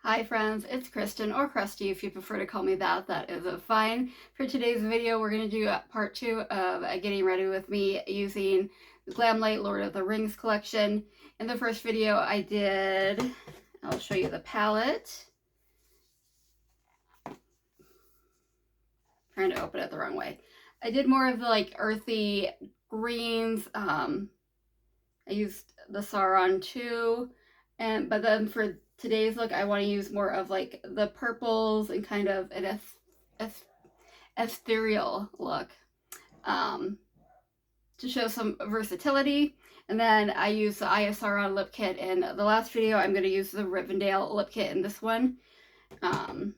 Hi friends, it's Kristen, or Krusty if you prefer to call me that. That is fine. For today's video, we're going to do part 2 of getting ready with me using the Glamlite Lord of the Rings collection. In the first video I did, I'll show you the palette. Trying to open it the wrong way. I did more of the like earthy greens. I used the Sauron too, but then for today's look, I want to use more of like the purples and kind of an ethereal look to show some versatility. And then I use the Eye of Sauron lip kit in the last video. I'm going to use the Rivendell lip kit in this one. So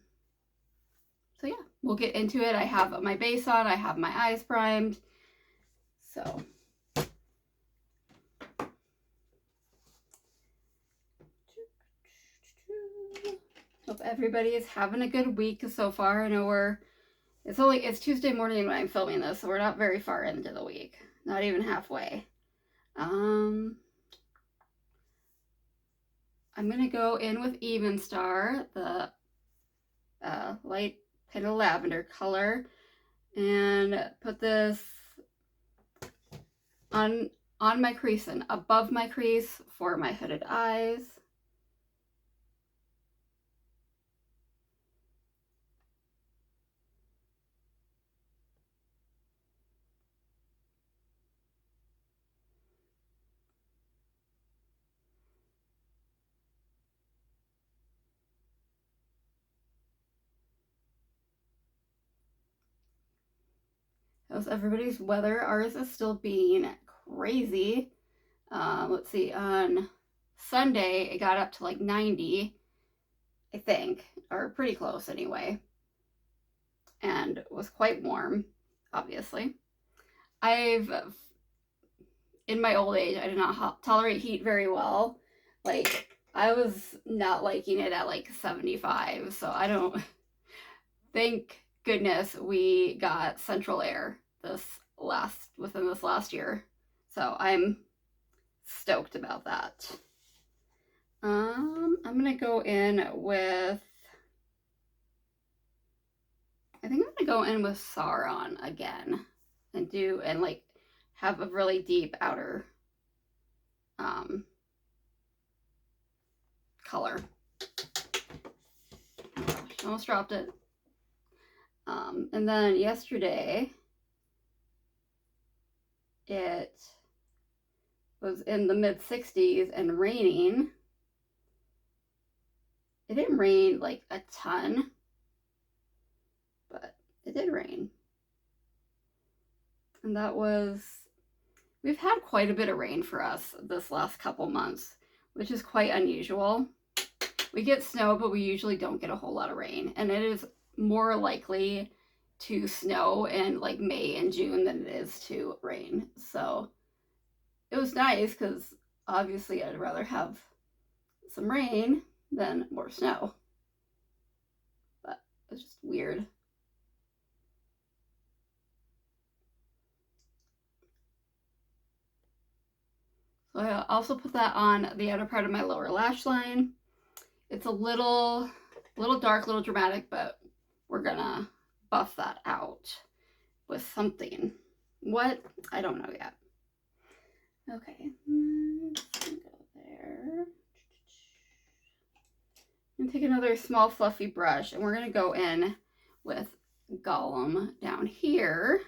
yeah, we'll get into it. I have my base on. I have my eyes primed. So hope everybody is having a good week so far. I know it's Tuesday morning when I'm filming this, so we're not very far into the week. Not even halfway. I'm gonna go in with Even Star, the light pale lavender color, and put this on my crease and above my crease for my hooded eyes. How's everybody's weather? Ours is still being crazy. Let's see, on Sunday it got up to like 90, I think, or pretty close anyway, and was quite warm, obviously. In my old age, I did not tolerate heat very well. Like, I was not liking it at like 75, so I don't, thank goodness we got central air within this last year. So I'm stoked about that. I'm gonna go in with, I think I'm gonna go in with Sauron again and like have a really deep outer color. Oh gosh, I almost dropped it. And then yesterday it was in the mid-60s and raining. It didn't rain like a ton, but it did rain. And we've had quite a bit of rain for us this last couple months, which is quite unusual. We get snow, but we usually don't get a whole lot of rain. And it is more likely to snow in like May and June than it is to rain. So it was nice because obviously I'd rather have some rain than more snow. But it's just weird. So I also put that on the outer part of my lower lash line. It's a little dark, a little dramatic, but we're gonna buff that out with something. What? I don't know yet. Okay, let's go there. And take another small fluffy brush, and we're gonna go in with Gollum down here.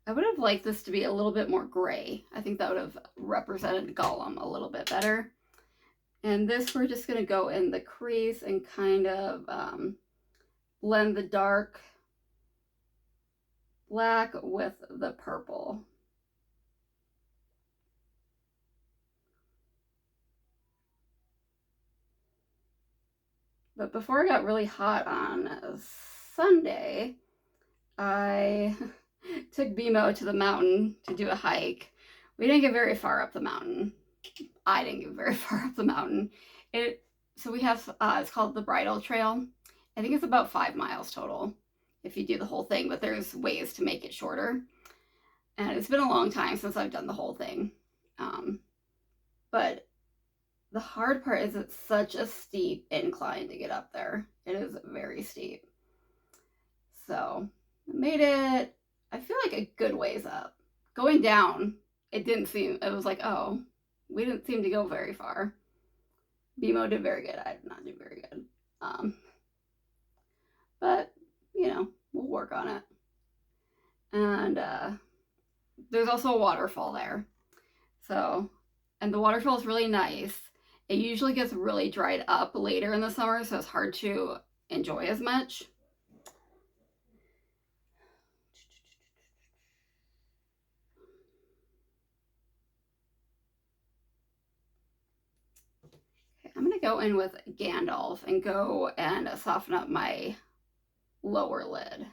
I would have liked this to be a little bit more gray. I think that would have represented Gollum a little bit better. And this, we're just going to go in the crease and kind of blend the dark black with the purple. But before it got really hot on Sunday, I took BMO to the mountain to do a hike. We didn't get very far up the mountain. I didn't get very far up the mountain. So we have, it's called the Bridle Trail. I think it's about 5 miles total if you do the whole thing, but there's ways to make it shorter. And it's been a long time since I've done the whole thing. But the hard part is it's such a steep incline to get up there. It is very steep. So I made it, I feel like a good ways up. Going down, it was like, oh, we didn't seem to go very far. BMO did very good. I did not do very good. But, we'll work on it. And there's also a waterfall there. So, and the waterfall is really nice. It usually gets really dried up later in the summer, so it's hard to enjoy as much. Okay, I'm going to go in with Gandalf and go and soften up my lower lid.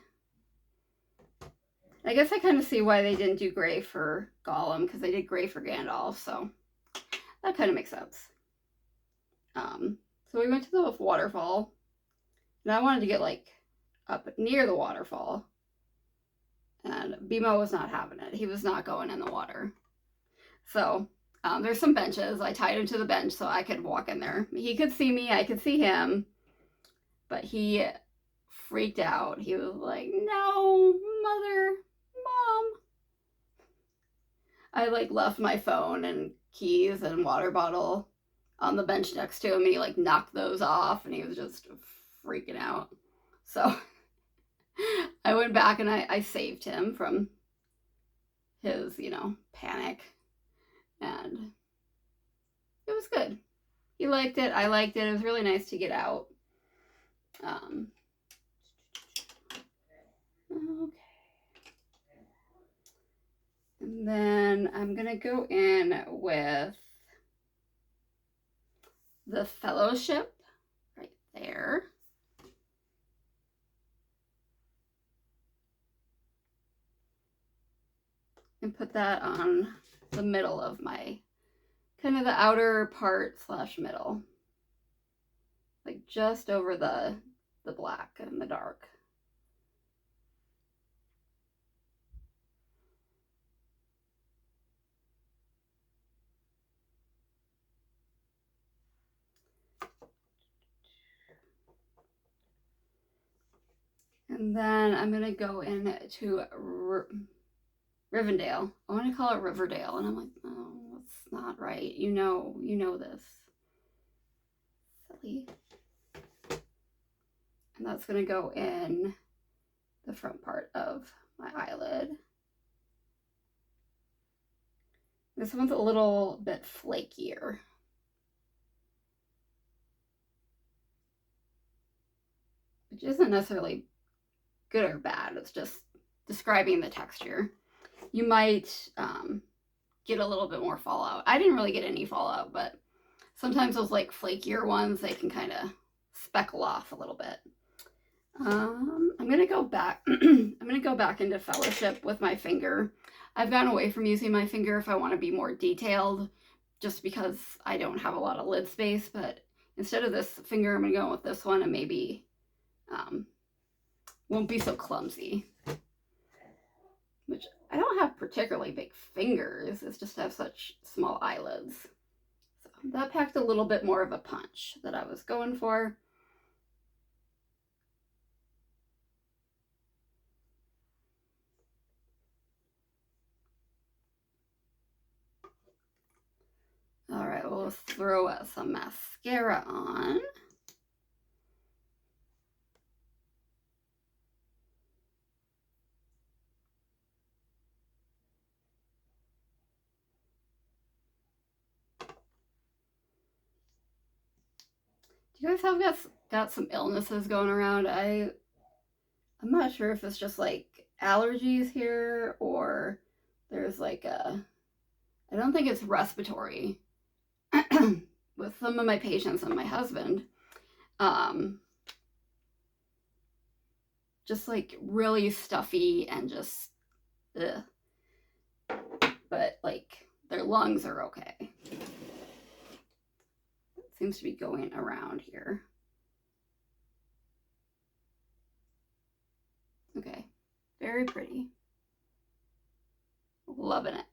I guess I kind of see why they didn't do gray for Gollum, because they did gray for Gandalf, so that kind of makes sense. So we went to the waterfall, and I wanted to get like up near the waterfall, and BMO was not having it. He was not going in the water. So there's some benches. I tied him to the bench so I could walk in there. He could see me, I could see him, but he freaked out. He was like, no, mother, mom. I like left my phone and keys and water bottle on the bench next to him, and he like knocked those off, and he was just freaking out. So I went back and I saved him from his, panic, and it was good. He liked it. I liked it. It was really nice to get out. Okay. And then I'm going to go in with the Fellowship right there. And put that on the middle of my, kind of the outer part / middle. Like just over the black and the dark. And then I'm going to go into Rivendell. I want to call it Riverdale. And I'm like, oh, that's not right. You know this. Silly. And that's going to go in the front part of my eyelid. This one's a little bit flakier. Which isn't necessarily good or bad. It's just describing the texture. You might get a little bit more fallout. I didn't really get any fallout, but sometimes those like flakier ones, they can kind of speckle off a little bit. I'm gonna go back. I'm gonna go back into Fellowship with my finger. I've gotten away from using my finger if I want to be more detailed, just because I don't have a lot of lid space. But instead of this finger, I'm gonna go with this one, and maybe won't be so clumsy. Which I don't have particularly big fingers. It's just I have such small eyelids. So that packed a little bit more of a punch that I was going for. All right, we'll throw some mascara on. Do you guys have got some illnesses going around? I'm not sure if it's just like allergies here, or there's like I don't think it's respiratory with some of my patients and my husband. Just like really stuffy and just ugh. But like their lungs are okay. It seems to be going around here. Okay, very pretty. Loving it.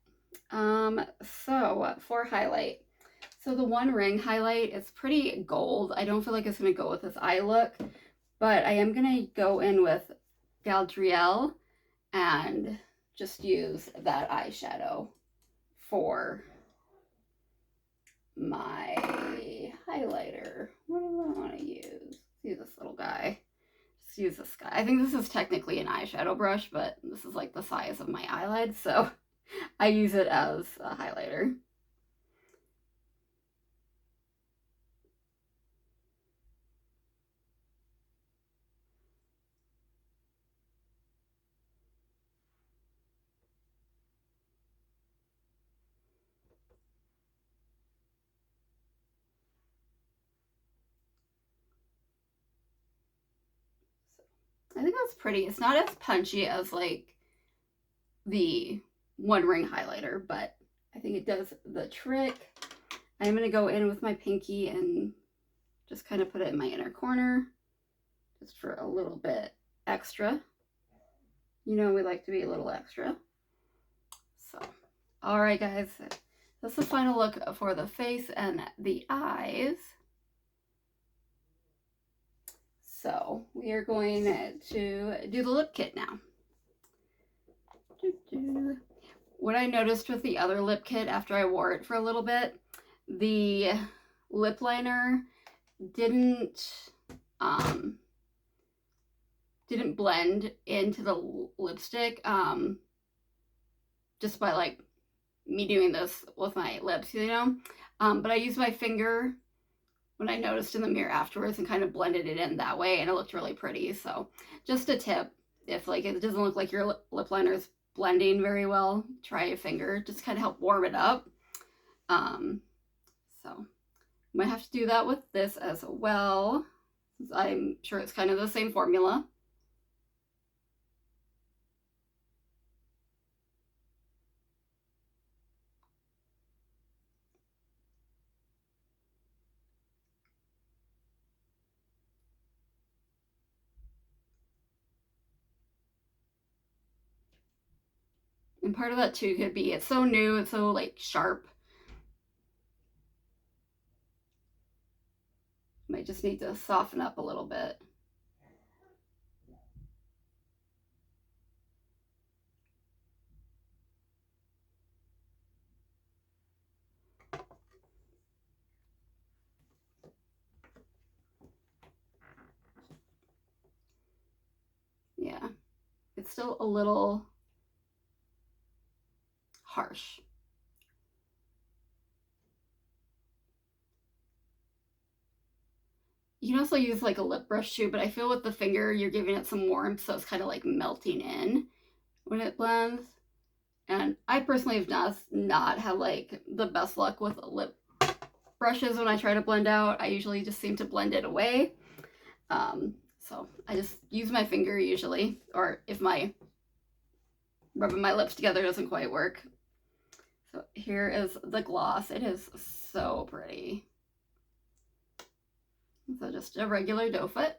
So for highlight, So the One Ring highlight is pretty gold. I don't feel like it's going to go with this eye look, but I am going to go in with Galadriel and just use that eyeshadow for my highlighter. What do I want to use? Let's use this little guy. Just use this guy. I think this is technically an eyeshadow brush, but this is like the size of my eyelid, so I use it as a highlighter. I think that's pretty. It's not as punchy as like the One Ring highlighter, but I think it does the trick. I'm going to go in with my pinky and just kind of put it in my inner corner just for a little bit extra. You know, we like to be a little extra. So, all right, guys, that's the final look for the face and the eyes. So we are going to do the lip kit now. What I noticed with the other lip kit after I wore it for a little bit, the lip liner didn't blend into the lipstick just by like me doing this with my lips, you know. But I used my finger when I noticed in the mirror afterwards and kind of blended it in that way, and it looked really pretty. So just a tip, if like it doesn't look like your lip liner is blending very well, try a finger, just kind of help warm it up. So might have to do that with this as well. I'm sure it's kind of the same formula. And part of that too could be it's so new, it's so like sharp. Might just need to soften up a little bit. Yeah, it's still a little harsh. You can also use like a lip brush too, but I feel with the finger you're giving it some warmth, so it's kind of like melting in when it blends. And I personally have not had like the best luck with lip brushes when I try to blend out. I usually just seem to blend it away. So I just use my finger usually, or if my rubbing my lips together doesn't quite work. So here is the gloss. It is so pretty. So just a regular doe foot.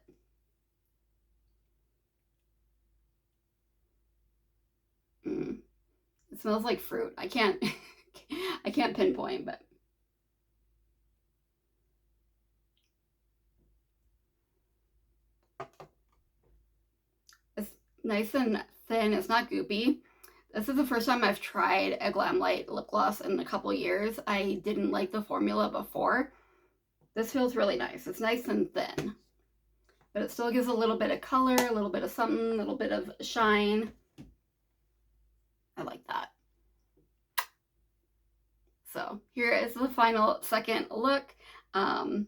It smells like fruit. I can't pinpoint, but it's nice and thin. It's not goopy. This is the first time I've tried a Glamlite lip gloss in a couple years. I didn't like the formula before. This feels really nice. It's nice and thin, but it still gives a little bit of color, a little bit of something, a little bit of shine. I like that. So here is the final second look. I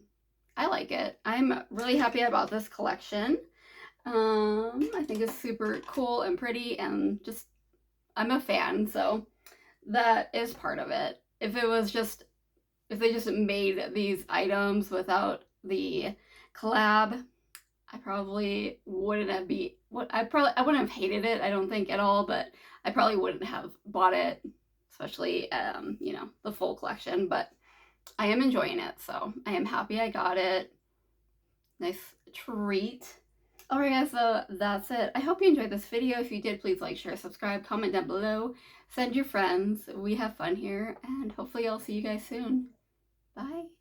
like it. I'm really happy about this collection. I think it's super cool and pretty, and just I'm a fan, so that is part of it. If they just made these items without the collab, I probably wouldn't have I wouldn't have hated it, I don't think at all, but I probably wouldn't have bought it, especially you know, the full collection. But I am enjoying it, so I am happy I got it. Nice treat. Alright guys, so that's it. I hope you enjoyed this video. If you did, please like, share, subscribe, comment down below, send your friends. We have fun here, and hopefully I'll see you guys soon. Bye.